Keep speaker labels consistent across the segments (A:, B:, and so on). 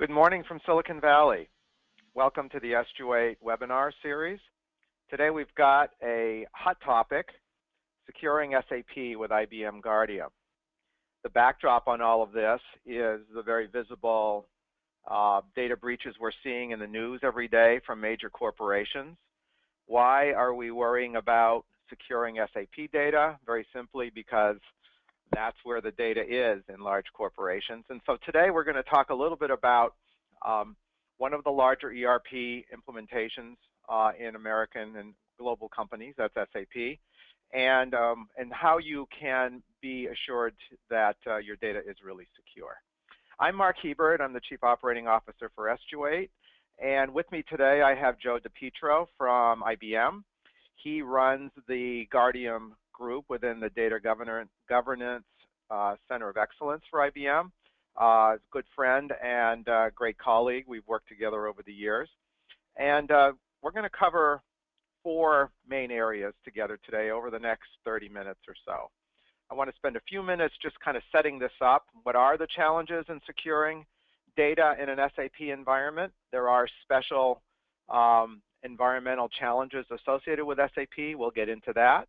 A: Good morning from Silicon Valley. Welcome to the S28 webinar series. Today we've got a hot topic, securing SAP with IBM Guardium. The backdrop on all of this is the very visible data breaches we're seeing in the news every day from major corporations. Why are we worrying about securing SAP data? Very simply because that's where the data is in large corporations. And so today we're going to talk a little bit about one of the larger ERP implementations in American and global companies, that's SAP, and how you can be assured that your data is really secure. I'm Mark Hebert. I'm the Chief Operating Officer for S28. And with me today I have Joe DiPietro from IBM. He runs the Guardium group within the Data Governance Center of Excellence for IBM. A good friend and great colleague. We've worked together over the years. And we're going to cover 4 main areas together today over the next 30 minutes or so. I want to spend a few minutes just kind of setting this up. What are the challenges in securing data in an SAP environment? There are special environmental challenges associated with SAP. We'll get into that.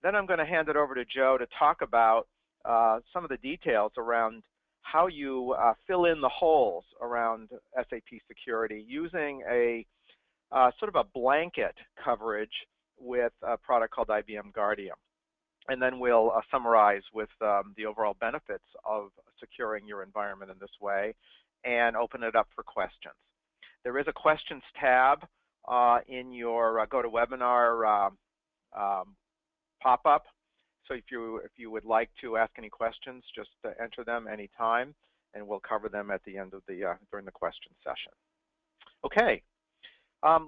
A: Then I'm going to hand it over to Joe to talk about some of the details around how you fill in the holes around SAP security using a sort of a blanket coverage with a product called IBM Guardium. And then we'll summarize with the overall benefits of securing your environment in this way and open it up for questions. There is a questions tab in your GoToWebinar pop-up. So if you would like to ask any questions, just enter them anytime, and we'll cover them at the end of the during the question session. Okay,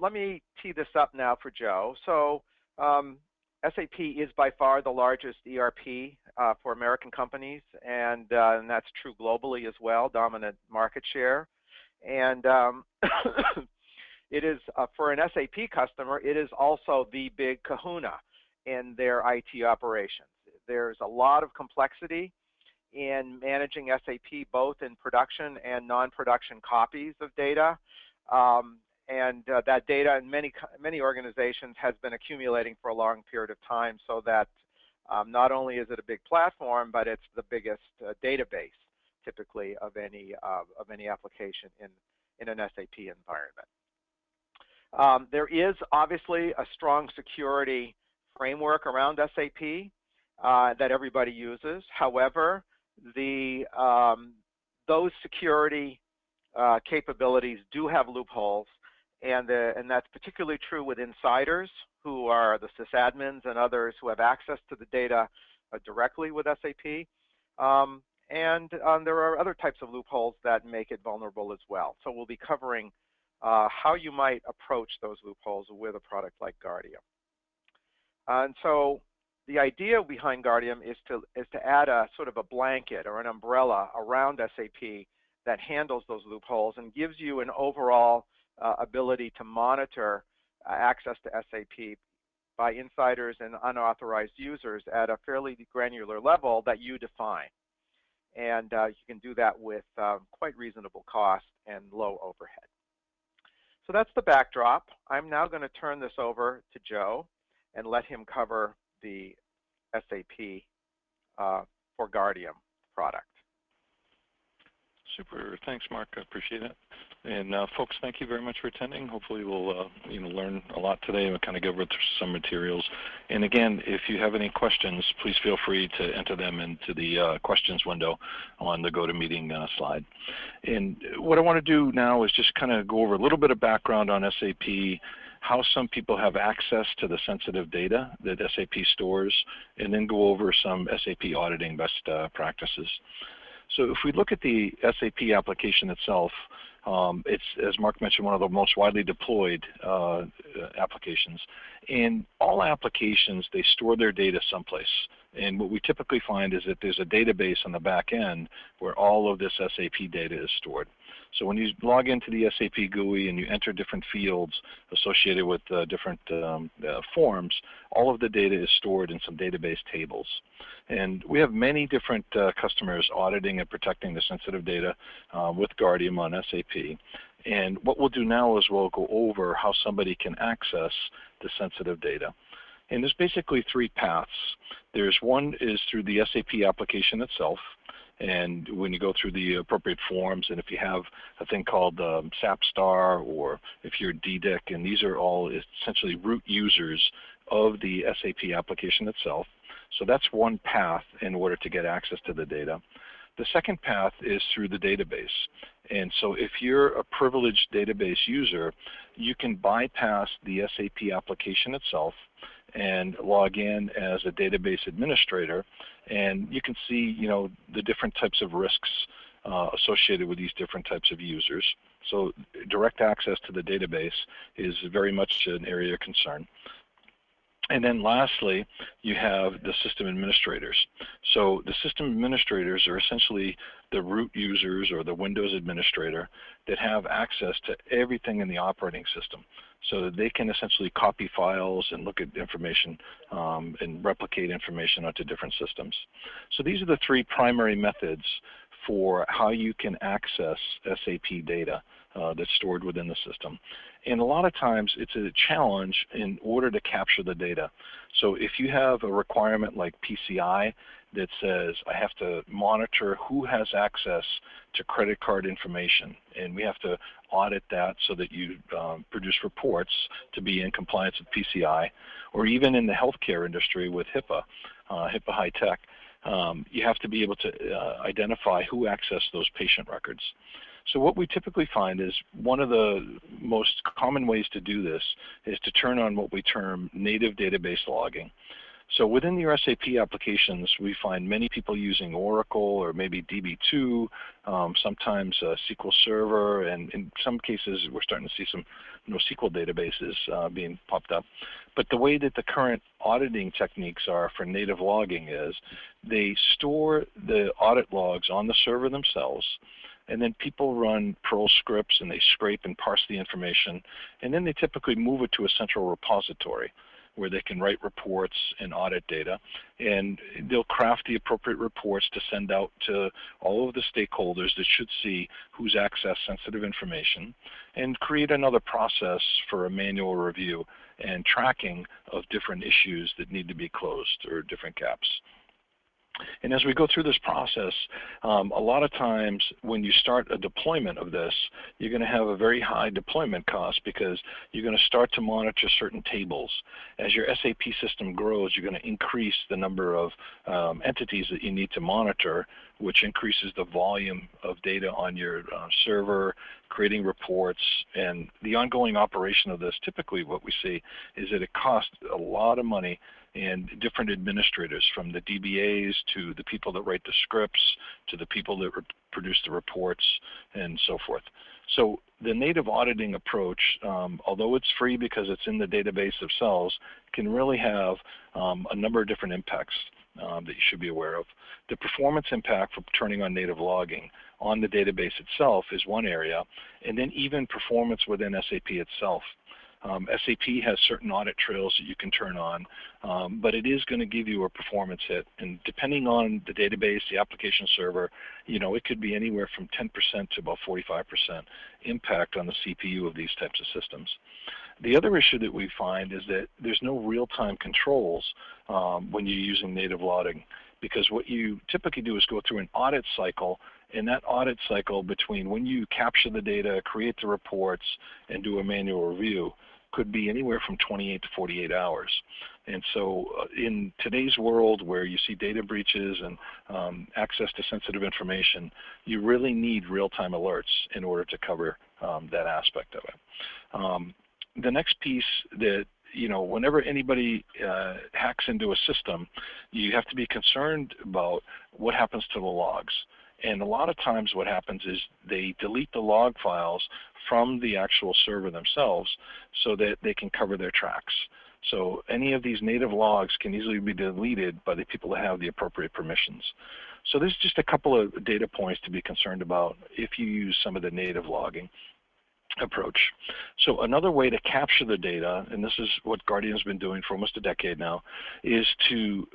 A: let me tee this up now for Joe. So SAP is by far the largest ERP for American companies, and that's true globally as well, dominant market share. And it is, for an SAP customer, it is also the big kahuna in their IT operations. There's a lot of complexity in managing SAP, both in production and non-production copies of data. That data in many organizations has been accumulating for a long period of time, so that not only is it a big platform, but it's the biggest database, typically, of any application in an SAP environment. There is obviously a strong security framework around SAP that everybody uses. However, those security capabilities do have loopholes, and that's particularly true with insiders, who are the sysadmins and others who have access to the data directly with SAP. There are other types of loopholes that make it vulnerable as well. So we'll be covering how you might approach those loopholes with a product like Guardium. And so the idea behind Guardium is to add a sort of a blanket or an umbrella around SAP that handles those loopholes and gives you an overall ability to monitor access to SAP by insiders and unauthorized users at a fairly granular level that you define. And you can do that with quite reasonable cost and low overhead. So that's the backdrop. I'm now going to turn this over to Joe and let him cover the SAP for Guardium product.
B: Super. Thanks, Mark. I appreciate it. And folks, thank you very much for attending. Hopefully we'll learn a lot today and we'll kind of go over some materials. And again, if you have any questions, please feel free to enter them into the questions window on the GoToMeeting slide. And what I want to do now is just kind of go over a little bit of background on SAP, how some people have access to the sensitive data that SAP stores, and then go over some SAP auditing best practices. So if we look at the SAP application itself, it's, as Mark mentioned, one of the most widely deployed applications. And all applications, they store their data someplace. And what we typically find is that there's a database on the back end where all of this SAP data is stored. So when you log into the SAP GUI and you enter different fields associated with different forms, all of the data is stored in some database tables. And we have many different customers auditing and protecting the sensitive data with Guardium on SAP. And what we'll do now is we'll go over how somebody can access the sensitive data. And there's basically three paths. There's one is through the SAP application itself. And when you go through the appropriate forms, and if you have a thing called SAP Star, or if you're DDIC, and these are all essentially root users of the SAP application itself. So that's one path in order to get access to the data. The second path is through the database. And so if you're a privileged database user, you can bypass the SAP application itself and log in as a database administrator, and you can see, the different types of risks associated with these different types of users. So direct access to the database is very much an area of concern. And then lastly, you have the system administrators. So the system administrators are essentially the root users or the Windows administrator that have access to everything in the operating system. So that they can essentially copy files and look at information and replicate information onto different systems. So these are the three primary methods for how you can access SAP data that's stored within the system. And a lot of times it's a challenge in order to capture the data. So if you have a requirement like PCI that says I have to monitor who has access to credit card information, and we have to audit that so that you produce reports to be in compliance with PCI, or even in the healthcare industry with HIPAA, HIPAA High Tech, you have to be able to identify who accessed those patient records. So what we typically find is one of the most common ways to do this is to turn on what we term native database logging. So within your SAP applications, we find many people using Oracle or maybe DB2, sometimes SQL Server, and in some cases we're starting to see some NoSQL databases being popped up. But the way that the current auditing techniques are for native logging is they store the audit logs on the server themselves, and then people run Perl scripts and they scrape and parse the information, and then they typically move it to a central repository where they can write reports and audit data, and they'll craft the appropriate reports to send out to all of the stakeholders that should see who's accessed sensitive information, and create another process for a manual review and tracking of different issues that need to be closed or different gaps. And as we go through this process, a lot of times when you start a deployment of this, you're going to have a very high deployment cost because you're going to start to monitor certain tables. As your SAP system grows, you're going to increase the number of entities that you need to monitor, which increases the volume of data on your server, creating reports, and the ongoing operation of this. Typically what we see is that it costs a lot of money, and different administrators, from the DBAs to the people that write the scripts to the people that produce the reports and so forth. So the native auditing approach, although it's free because it's in the database of cells, can really have a number of different impacts that you should be aware of. The performance impact for turning on native logging on the database itself is one area, and then even performance within SAP itself. SAP has certain audit trails that you can turn on, but it is going to give you a performance hit. And depending on the database, the application server, it could be anywhere from 10% to about 45% impact on the CPU of these types of systems. The other issue that we find is that there's no real-time controls when you're using native logging, because what you typically do is go through an audit cycle, and that audit cycle between when you capture the data, create the reports, and do a manual review could be anywhere from 28 to 48 hours. And so in today's world where you see data breaches and access to sensitive information, you really need real-time alerts in order to cover that aspect of it. The next piece that whenever anybody hacks into a system, you have to be concerned about what happens to the logs. And a lot of times what happens is they delete the log files from the actual server themselves so that they can cover their tracks. So any of these native logs can easily be deleted by the people that have the appropriate permissions. So there's just a couple of data points to be concerned about if you use some of the native logging approach. So another way to capture the data, and this is what Guardian's been doing for almost a decade now, is to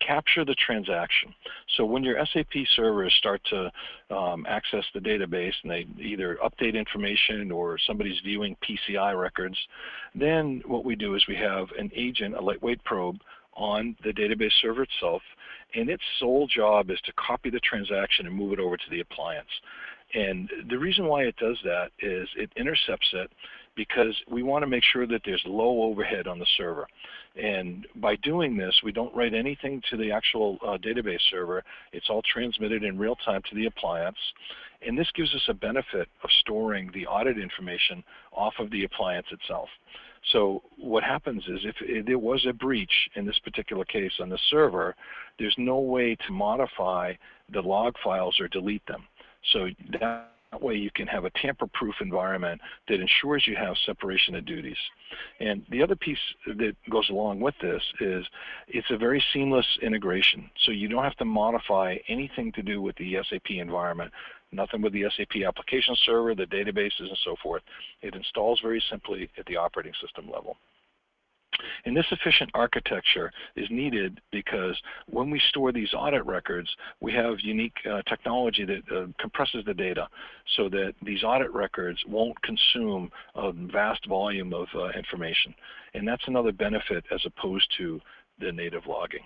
B: capture the transaction. So when your SAP servers start to access the database and they either update information or somebody's viewing PCI records, then what we do is we have an agent, a lightweight probe, on the database server itself, and its sole job is to copy the transaction and move it over to the appliance. And the reason why it does that is it intercepts it because we want to make sure that there's low overhead on the server. And by doing this, we don't write anything to the actual database server. It's all transmitted in real time to the appliance. And this gives us a benefit of storing the audit information off of the appliance itself. So what happens is if there was a breach in this particular case on the server, there's no way to modify the log files or delete them. So that way you can have a tamper-proof environment that ensures you have separation of duties. And the other piece that goes along with this is it's a very seamless integration. So you don't have to modify anything to do with the SAP environment, nothing with the SAP application server, the databases, and so forth. It installs very simply at the operating system level. And this efficient architecture is needed because when we store these audit records, we have unique technology that compresses the data so that these audit records won't consume a vast volume of information. And that's another benefit as opposed to the native logging.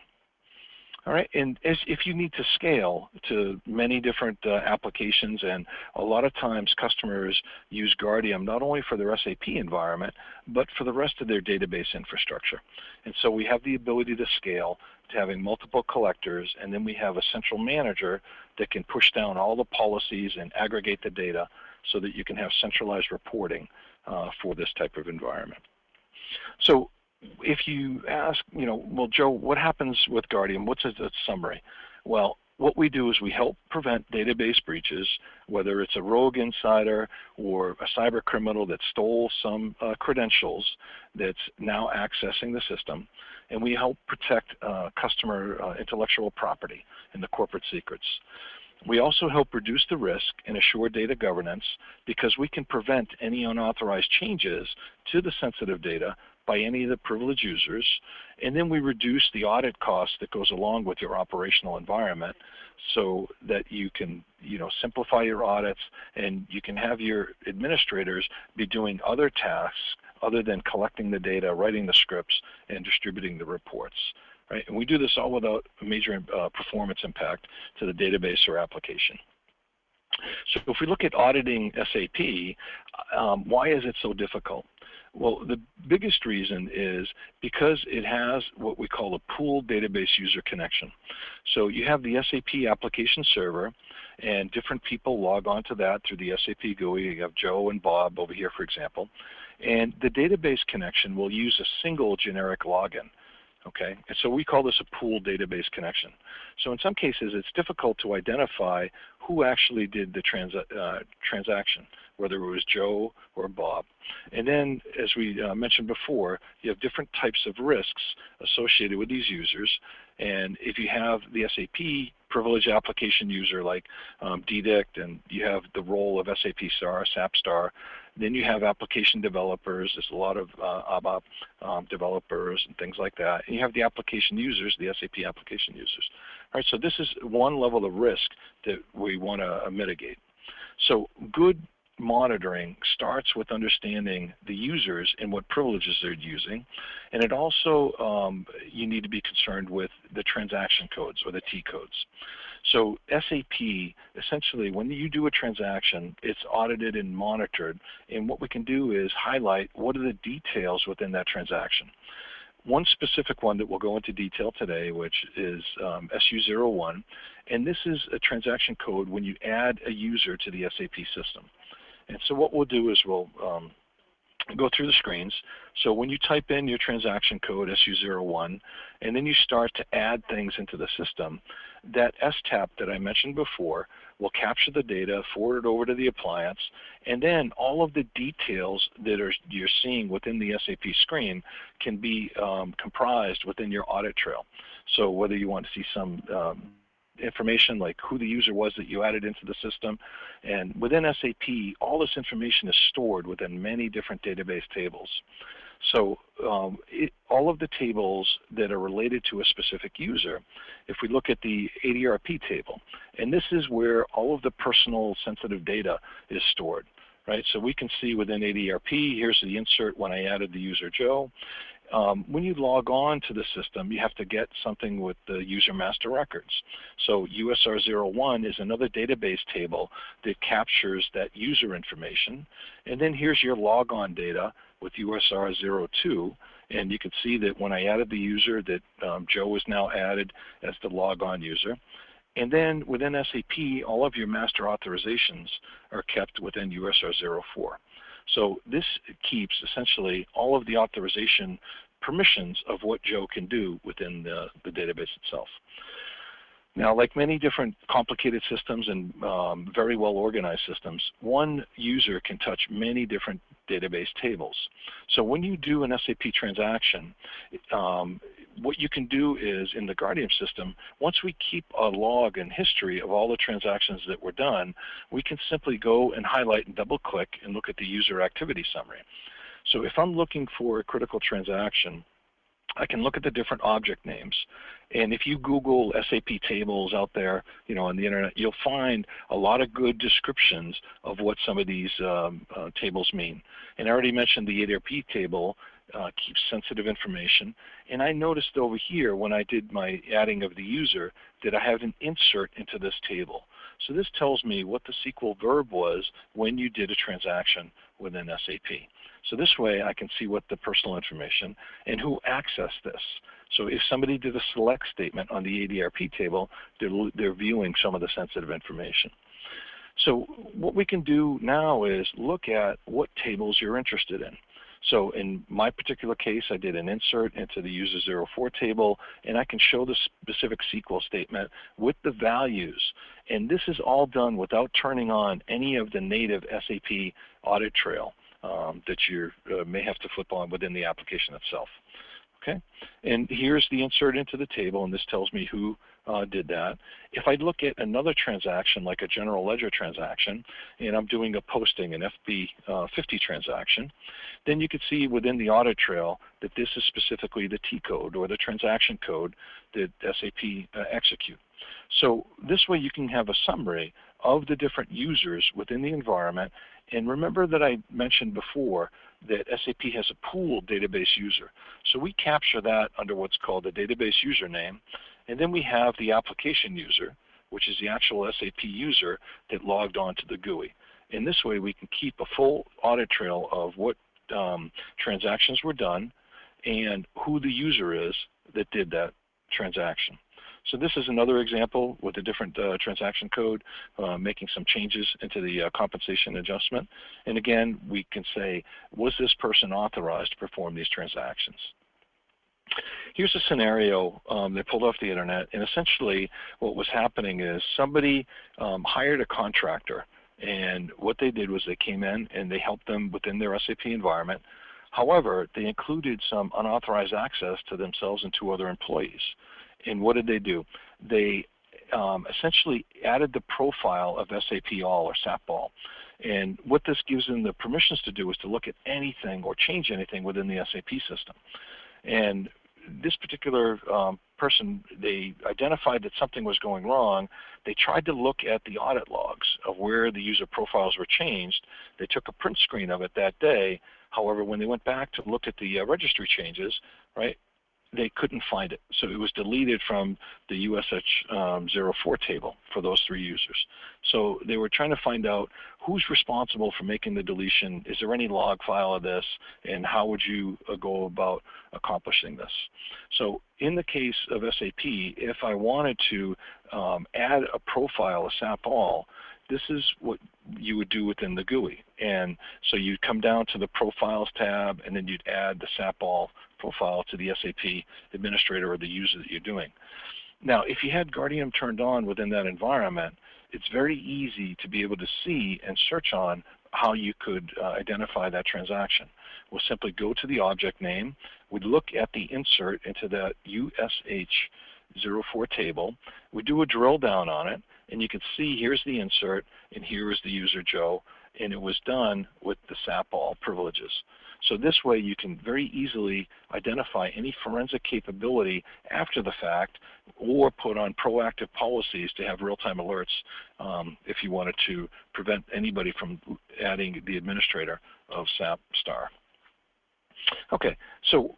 B: All right, and if you need to scale to many different applications, and a lot of times customers use Guardium not only for their SAP environment, but for the rest of their database infrastructure. And so we have the ability to scale to having multiple collectors, and then we have a central manager that can push down all the policies and aggregate the data so that you can have centralized reporting for this type of environment. So if you ask, well, Joe, what happens with Guardium? What's a summary? Well, what we do is we help prevent database breaches, whether it's a rogue insider or a cyber criminal that stole some credentials that's now accessing the system, and we help protect customer intellectual property and the corporate secrets. We also help reduce the risk and assure data governance because we can prevent any unauthorized changes to the sensitive data by any of the privileged users, and then we reduce the audit cost that goes along with your operational environment so that you can simplify your audits and you can have your administrators be doing other tasks other than collecting the data, writing the scripts, and distributing the reports. Right? And we do this all without a major performance impact to the database or application. So if we look at auditing SAP, why is it so difficult? Well, the biggest reason is because it has what we call a pooled database user connection. So you have the SAP application server, and different people log on to that through the SAP GUI. You have Joe and Bob over here, for example. And the database connection will use a single generic login. Okay, and so we call this a pooled database connection. So in some cases, it's difficult to identify who actually did the transaction, whether it was Joe or Bob. And then, as we mentioned before, you have different types of risks associated with these users. And if you have the SAP privileged application user like DDICT, and you have the role of SAP star, SAP star, then you have application developers. There's a lot of ABAP developers and things like that. And you have the application users, the SAP application users. All right, so this is one level of risk that we want to mitigate. So good monitoring starts with understanding the users and what privileges they're using. And it also, you need to be concerned with the transaction codes or the T codes. So SAP, essentially, when you do a transaction, it's audited and monitored. And what we can do is highlight what are the details within that transaction. One specific one that we'll go into detail today, which is SU01, and this is a transaction code when you add a user to the SAP system. And so what we'll do is we'll go through the screens. So when you type in your transaction code SU01 and then you start to add things into the system, that STAP that I mentioned before will capture the data, forward it over to the appliance, and then all of the details that you're seeing within the SAP screen can be comprised within your audit trail. So whether you want to see some information like who the user was that you added into the system, and within SAP, all this information is stored within many different database tables. So all of the tables that are related to a specific user, if we look at the ADRP table, and this is where all of the personal sensitive data is stored, right? So we can see within ADRP, here's the insert when I added the user Joe. When you log on to the system, you have to get something with the user master records. So USR01 is another database table that captures that user information. And then here's your logon data with USR02. And you can see that when I added the user that Joe is now added as the logon user. And then within SAP, all of your master authorizations are kept within USR04. So this keeps essentially all of the authorization permissions of what Joe can do within the database itself. Now, like many different complicated systems and very well organized systems, one user can touch many different database tables. So when you do an SAP transaction, what you can do is in the Guardian system, once we keep a log and history of all the transactions that were done, we can simply go and highlight and double click and look at the user activity summary. So if I'm looking for a critical transaction, I can look at the different object names. And if you Google SAP tables out there, on the internet, you'll find a lot of good descriptions of what some of these tables mean. And I already mentioned the ADRP table keeps sensitive information. And I noticed over here when I did my adding of the user that I have an insert into this table. So this tells me what the SQL verb was when you did a transaction within SAP. So this way I can see what the personal information and who accessed this. So if somebody did a select statement on the ADRP table, they're viewing some of the sensitive information. So what we can do now is look at what tables you're interested in. So in my particular case, I did an insert into the user 04 table, and I can show the specific SQL statement with the values. And this is all done without turning on any of the native SAP audit trail that you may have to flip on within the application itself. Okay, and here's the insert into the table, and this tells me who did that. If I look at another transaction, like a general ledger transaction, and I'm doing a posting, an FB50 transaction, then you can see within the audit trail that this is specifically the T code or the transaction code that SAP execute. So this way you can have a summary of the different users within the environment. And remember that I mentioned before that SAP has a pooled database user. So we capture that under what's called the database username. And then we have the application user, which is the actual SAP user that logged on to the GUI. In this way, we can keep a full audit trail of what transactions were done and who the user is that did that transaction. So this is another example with a different transaction code, making some changes into the compensation adjustment. And again, we can say, was this person authorized to perform these transactions? Here's a scenario they pulled off the internet, and essentially what was happening is somebody hired a contractor, and what they did was they came in and they helped them within their SAP environment. However, they included some unauthorized access to themselves and two other employees. And what did they do? They essentially added the profile of SAP ALL or SAP ALL. And what this gives them the permissions to do is to look at anything or change anything within the SAP system. And this particular person, they identified that something was going wrong. They tried to look at the audit logs of where the user profiles were changed. They took a print screen of it that day. However, when they went back to look at the registry changes, right, they couldn't find it. So it was deleted from the USH04 table for those three users. So they were trying to find out who's responsible for making the deletion, is there any log file of this, and how would you go about accomplishing this? So in the case of SAP, if I wanted to add a profile of SAP ALL, this is what you would do within the GUI. And so you'd come down to the Profiles tab, and then you'd add the SAP ALL profile to the SAP administrator or the user that you're doing. Now, if you had Guardium turned on within that environment, it's very easy to be able to see and search on how you could identify that transaction. We'll simply go to the object name. We'd look at the insert into that USH04 table. We do a drill down on it, and you can see here's the insert, and here is the user Joe, and it was done with the SAP ALL privileges. So this way you can very easily identify any forensic capability after the fact, or put on proactive policies to have real-time alerts if you wanted to prevent anybody from adding the administrator of SAP Star. Okay, so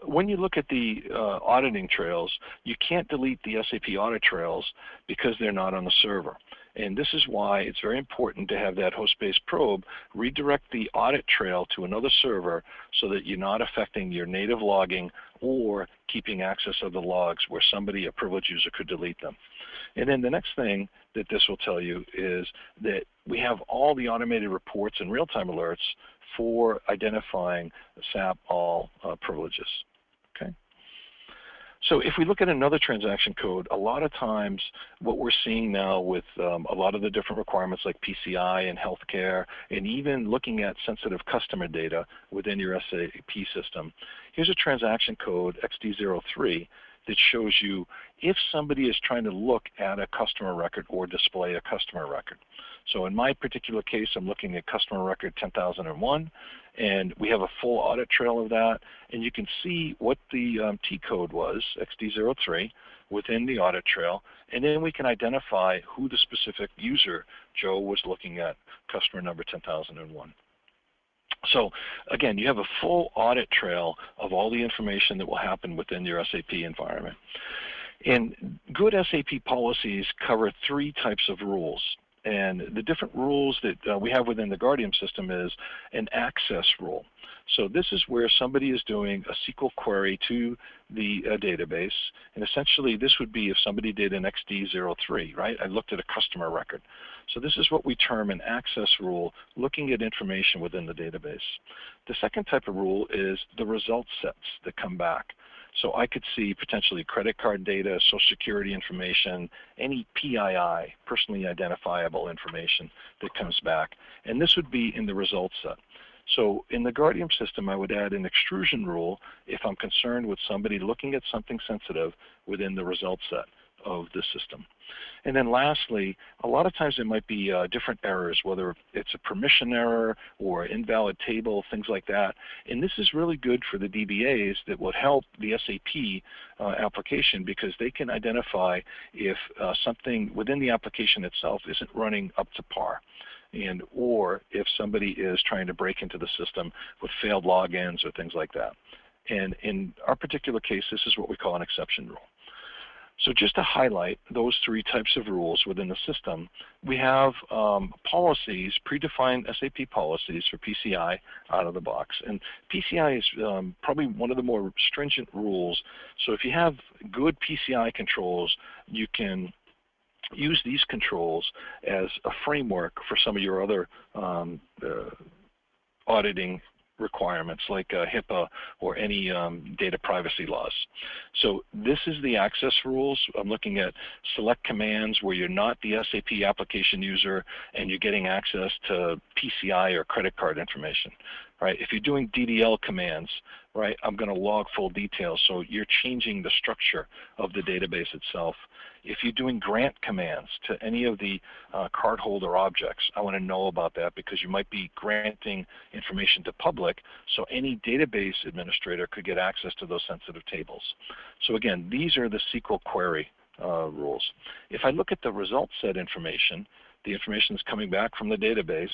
B: when you look at the auditing trails, you can't delete the SAP audit trails because they're not on the server. And this is why it's very important to have that host-based probe redirect the audit trail to another server so that you're not affecting your native logging or keeping access of the logs where somebody, a privileged user, could delete them. And then the next thing that this will tell you is that we have all the automated reports and real-time alerts for identifying SAP ALL privileges. Okay. So if we look at another transaction code, a lot of times what we're seeing now with a lot of the different requirements like PCI and healthcare, and even looking at sensitive customer data within your SAP system, here's a transaction code XD03 that shows you if somebody is trying to look at a customer record or display a customer record. So in my particular case, I'm looking at customer record 10,001, and we have a full audit trail of that, and you can see what the T code was, XD03, within the audit trail, and then we can identify who the specific user, Joe, was looking at, customer number 10,001. So again, you have a full audit trail of all the information that will happen within your SAP environment. And good SAP policies cover 3 types of rules. And the different rules that we have within the Guardium system is an access rule. So this is where somebody is doing a SQL query to the database, and essentially this would be if somebody did an XD03, right? I looked at a customer record. So this is what we term an access rule, looking at information within the database. The second type of rule is the result sets that come back. So I could see potentially credit card data, social security information, any PII, personally identifiable information that comes back. And this would be in the result set. So in the Guardium system, I would add an extrusion rule if I'm concerned with somebody looking at something sensitive within the result set of the system. And then lastly, a lot of times there might be different errors, whether it's a permission error or invalid table, things like that. And this is really good for the DBAs that would help the SAP application, because they can identify if something within the application itself isn't running up to par, and or if somebody is trying to break into the system with failed logins or things like that. And in our particular case, this is what we call an exception rule. So just to highlight those 3 types of rules within the system, we have policies, predefined SAP policies for PCI out of the box. And PCI is probably one of the more stringent rules. So if you have good PCI controls, you can use these controls as a framework for some of your other auditing requirements like HIPAA or any data privacy laws. So this is the access rules. I'm looking at select commands where you're not the SAP application user and you're getting access to PCI or credit card information. Right? If you're doing DDL commands, right, I'm going to log full details, so you're changing the structure of the database itself. If you're doing grant commands to any of the cardholder objects, I want to know about that, because you might be granting information to public, so any database administrator could get access to those sensitive tables. So again, these are the SQL query rules. If I look at the result set information, the information is coming back from the database,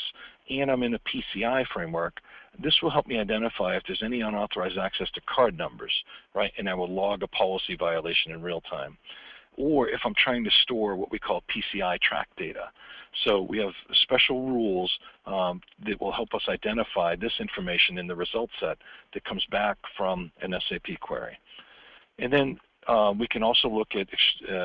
B: and I'm in a PCI framework, this will help me identify if there's any unauthorized access to card numbers, right? And I will log a policy violation in real time. Or if I'm trying to store what we call PCI track data. So we have special rules that will help us identify this information in the result set that comes back from an SAP query. And then we can also look at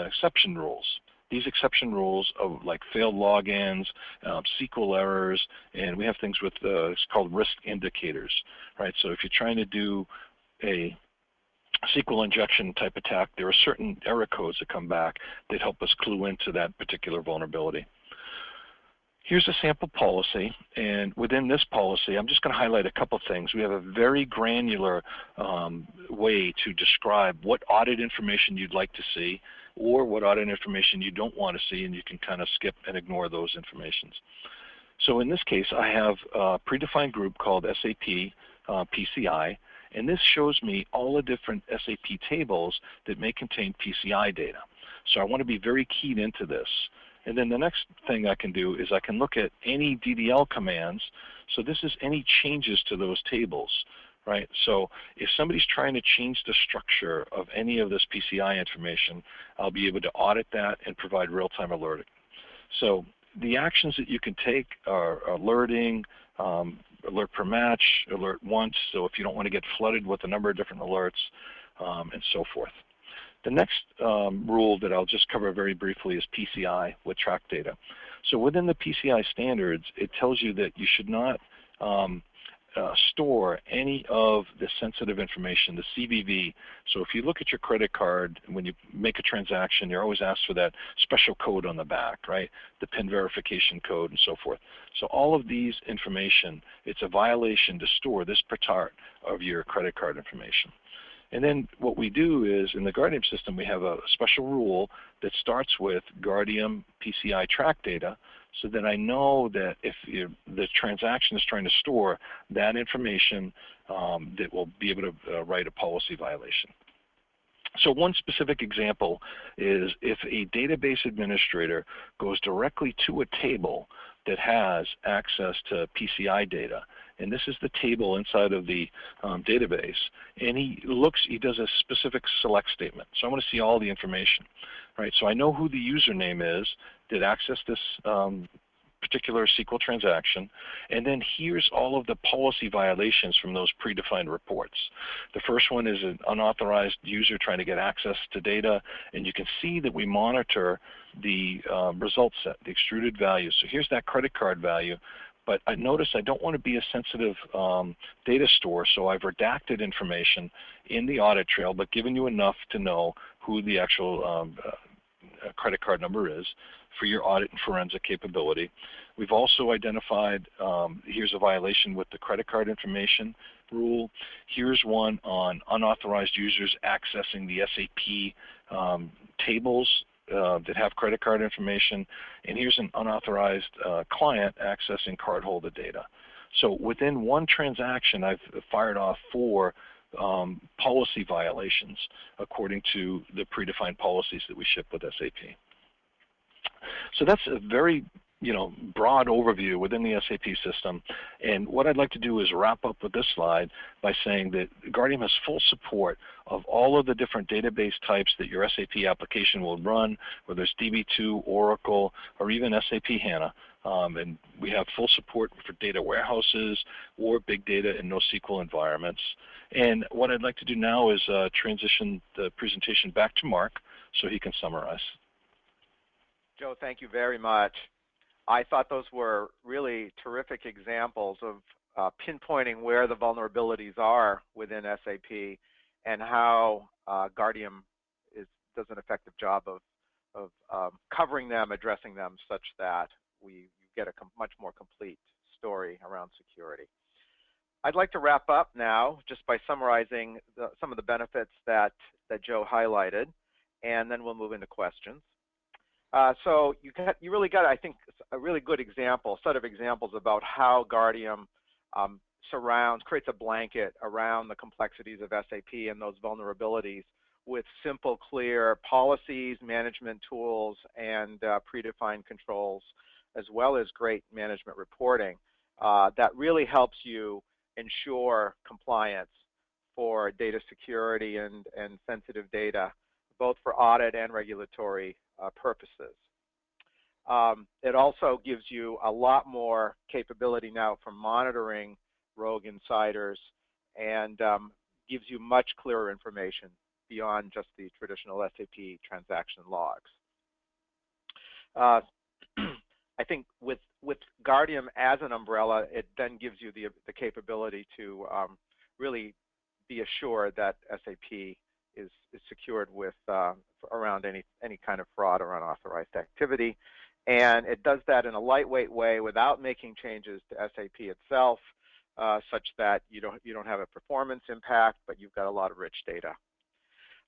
B: exception rules. these exception rules of like failed logins, SQL errors, and we have things with it's called risk indicators, right? So if you're trying to do a SQL injection type attack, there are certain error codes that come back that help us clue into that particular vulnerability. Here's a sample policy, and within this policy, I'm just going to highlight a couple things. We have a very granular way to describe what audit information you'd like to see or what audit information you don't want to see, and you can kind of skip and ignore those informations. So in this case, I have a predefined group called SAP PCI, and this shows me all the different SAP tables that may contain PCI data. So I want to be very keyed into this. And then the next thing I can do is I can look at any DDL commands. So this is any changes to those tables, right? So if somebody's trying to change the structure of any of this PCI information, I'll be able to audit that and provide real-time alerting. So the actions that you can take are alerting, alert per match, alert once, so if you don't want to get flooded with a number of different alerts, and so forth. The next rule that I'll just cover very briefly is PCI with track data. So within the PCI standards, it tells you that you should not store any of the sensitive information, the CVV. So if you look at your credit card, when you make a transaction, you're always asked for that special code on the back, right? The PIN verification code and so forth. So all of these information, it's a violation to store this part of your credit card information. And then what we do is, in the Guardium system, we have a special rule that starts with Guardium PCI track data, so that I know that if the transaction is trying to store that information, that will be able to write a policy violation. So one specific example is if a database administrator goes directly to a table that has access to PCI data, and this is the table inside of the database, and he does a specific select statement. So I want to see all the information, right? So I know who the username is that accessed this particular SQL transaction, and then here's all of the policy violations from those predefined reports. The first one is an unauthorized user trying to get access to data, and you can see that we monitor the result set, the extruded value. So here's that credit card value, but I notice I don't want to be a sensitive data store, so I've redacted information in the audit trail, but given you enough to know who the actual credit card number is for your audit and forensic capability. We've also identified, here's a violation with the credit card information rule. Here's one on unauthorized users accessing the SAP tables that have credit card information. And here's an unauthorized client accessing cardholder data. So within one transaction, I've fired off 4 policy violations according to the predefined policies that we ship with SAP. So that's a very broad overview within the SAP system. And what I'd like to do is wrap up with this slide by saying that Guardium has full support of all of the different database types that your SAP application will run, whether it's DB2, Oracle, or even SAP HANA. And we have full support for data warehouses or big data in NoSQL environments. And what I'd like to do now is transition the presentation back to Mark so he can summarize.
A: Joe, thank you very much. I thought those were really terrific examples of pinpointing where the vulnerabilities are within SAP and how Guardium does an effective job of covering them, addressing them, such that you get a much more complete story around security. I'd like to wrap up now just by summarizing some of the benefits that Joe highlighted, and then we'll move into questions. So you really got, I think, a really good set of examples about how Guardium creates a blanket around the complexities of SAP and those vulnerabilities with simple, clear policies, management tools, and predefined controls, as well as great management reporting that really helps you ensure compliance for data security and sensitive data, both for audit and regulatory purposes. It also gives you a lot more capability now for monitoring rogue insiders and gives you much clearer information beyond just the traditional SAP transaction logs. Uh, I think with Guardium as an umbrella, it then gives you the capability to really be assured that SAP is secured with around any kind of fraud or unauthorized activity, and it does that in a lightweight way without making changes to SAP itself, such that you don't have a performance impact, but you've got a lot of rich data.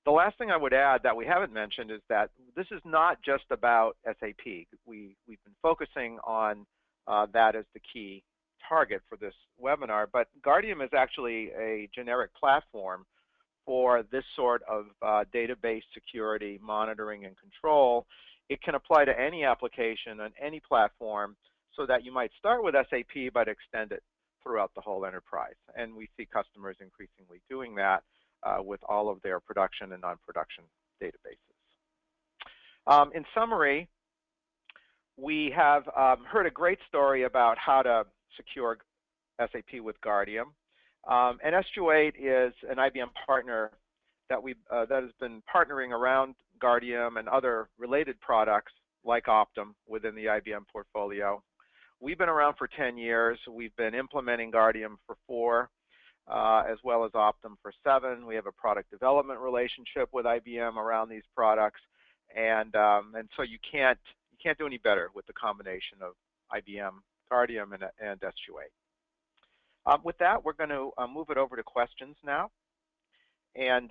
A: The last thing I would add that we haven't mentioned is that this is not just about SAP. We've been focusing on that as the key target for this webinar, but Guardium is actually a generic platform for this sort of database security, monitoring, and control. It can apply to any application on any platform, so that you might start with SAP but extend it throughout the whole enterprise. And we see customers increasingly doing that with all of their production and non-production databases. In summary, we have heard a great story about how to secure SAP with Guardium. And S28 is an IBM partner that has been partnering around Guardium and other related products like Optum within the IBM portfolio. We've been around for 10 years. We've been implementing Guardium for 4, as well as Optum for 7. We have a product development relationship with IBM around these products, and so you can't do any better with the combination of IBM, Guardium, and S28. With that, we're going to move it over to questions now, and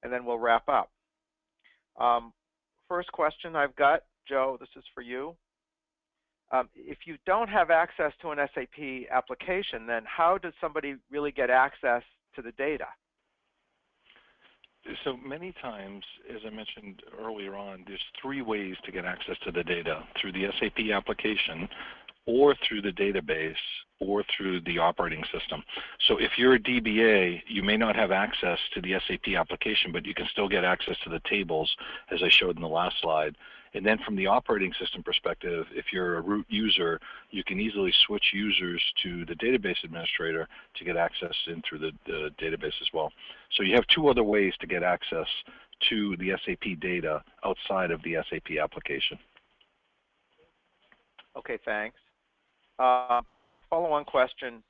A: then we'll wrap up. First question I've got, Joe, this is for you. If you don't have access to an SAP application, then how does somebody really get access to the data?
B: So many times, as I mentioned earlier on, there's 3 ways to get access to the data: through the SAP application, or through the database, or through the operating system. So if you're a DBA, you may not have access to the SAP application, but you can still get access to the tables, as I showed in the last slide. And then from the operating system perspective, if you're a root user, you can easily switch users to the database administrator to get access in through the database as well. So you have 2 other ways to get access to the SAP data outside of the SAP application.
A: Okay, thanks. Follow-on question,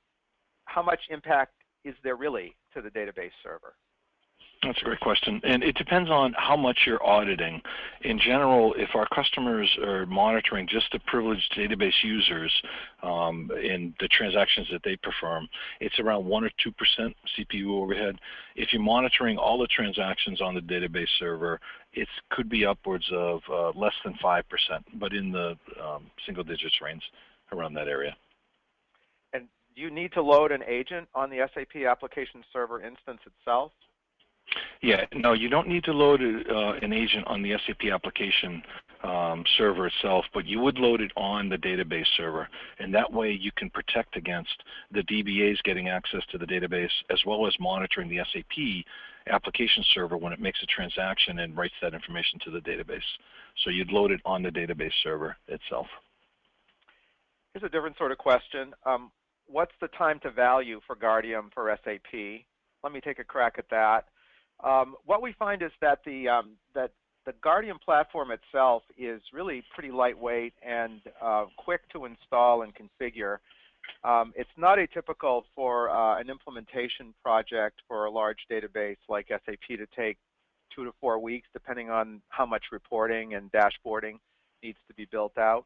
A: how much impact is there really to the database server?
B: That's a great question, and it depends on how much you're auditing. In general, if our customers are monitoring just the privileged database users in the transactions that they perform, it's around 1 or 2% CPU overhead. If you're monitoring all the transactions on the database server, it could be upwards of less than 5%, but in the single digits range, around that area.
A: And do you need to load an agent on the SAP application server instance itself?
B: Yeah, no, you don't need to load an agent on the SAP application server itself, but you would load it on the database server, and that way you can protect against the DBAs getting access to the database, as well as monitoring the SAP application server when it makes a transaction and writes that information to the database. So you'd load it on the database server itself.
A: Here's a different sort of question. What's the time to value for Guardium for SAP? Let me take a crack at that. What we find is that the Guardium platform itself is really pretty lightweight and quick to install and configure. It's not atypical for an implementation project for a large database like SAP to take 2 to 4 weeks, depending on how much reporting and dashboarding needs to be built out.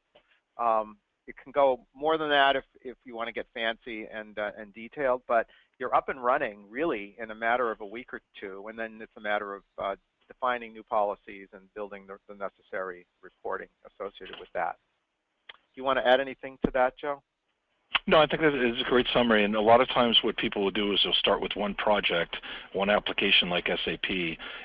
A: It can go more than that if you want to get fancy and detailed, but you're up and running really in a matter of a week or 2, and then it's a matter of defining new policies and building the necessary reporting associated with that. Do you want to add anything to that, Joe?
B: No, I think that is a great summary, and a lot of times what people will do is they'll start with one project, one application like SAP,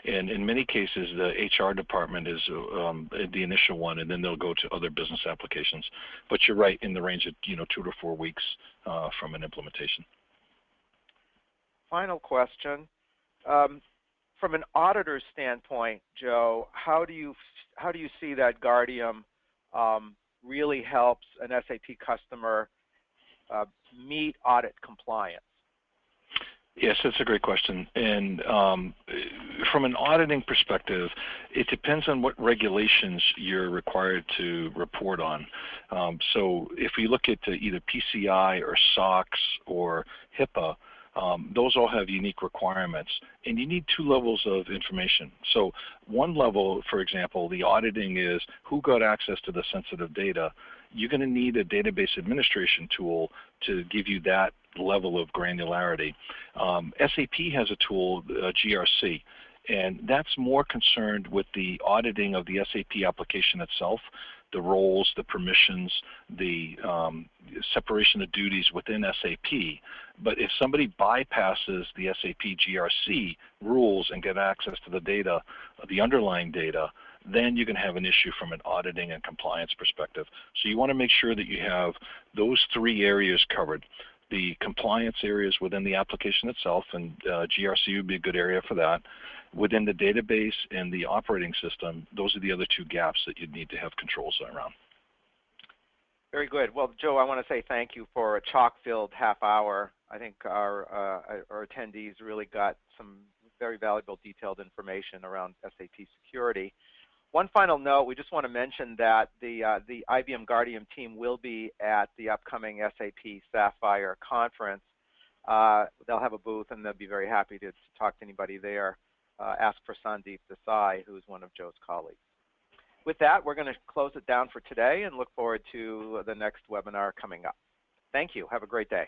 B: and in many cases the HR department is the initial one, and then they'll go to other business applications. But you're right, in the range of 2 to 4 weeks from an implementation.
A: Final question. From an auditor's standpoint, Joe, how do you see that Guardium really helps an SAP customer meet audit compliance?
B: Yes, that's a great question. And from an auditing perspective, it depends on what regulations you're required to report on. So if we look at either PCI or SOX or HIPAA, those all have unique requirements, and you need two levels of information. So one level, for example, the auditing is who got access to the sensitive data. You're going to need a database administration tool to give you that level of granularity. SAP has a tool, GRC, and that's more concerned with the auditing of the SAP application itself, the roles, the permissions, the separation of duties within SAP. But if somebody bypasses the SAP GRC rules and get access to the data, the underlying data, then you can have an issue from an auditing and compliance perspective. So you want to make sure that you have those three areas covered. The compliance areas within the application itself, and GRC would be a good area for that. Within the database and the operating system, those are the other two gaps that you'd need to have controls around.
A: Very good. Well, Joe, I want to say thank you for a chock-filled half hour. I think our attendees really got some very valuable detailed information around SAP security. One final note, we just want to mention that the IBM Guardium team will be at the upcoming SAP Sapphire conference. They'll have a booth, and they'll be very happy to talk to anybody there. Ask for Sandeep Desai, who's one of Joe's colleagues. With that, we're going to close it down for today and look forward to the next webinar coming up. Thank you. Have a great day.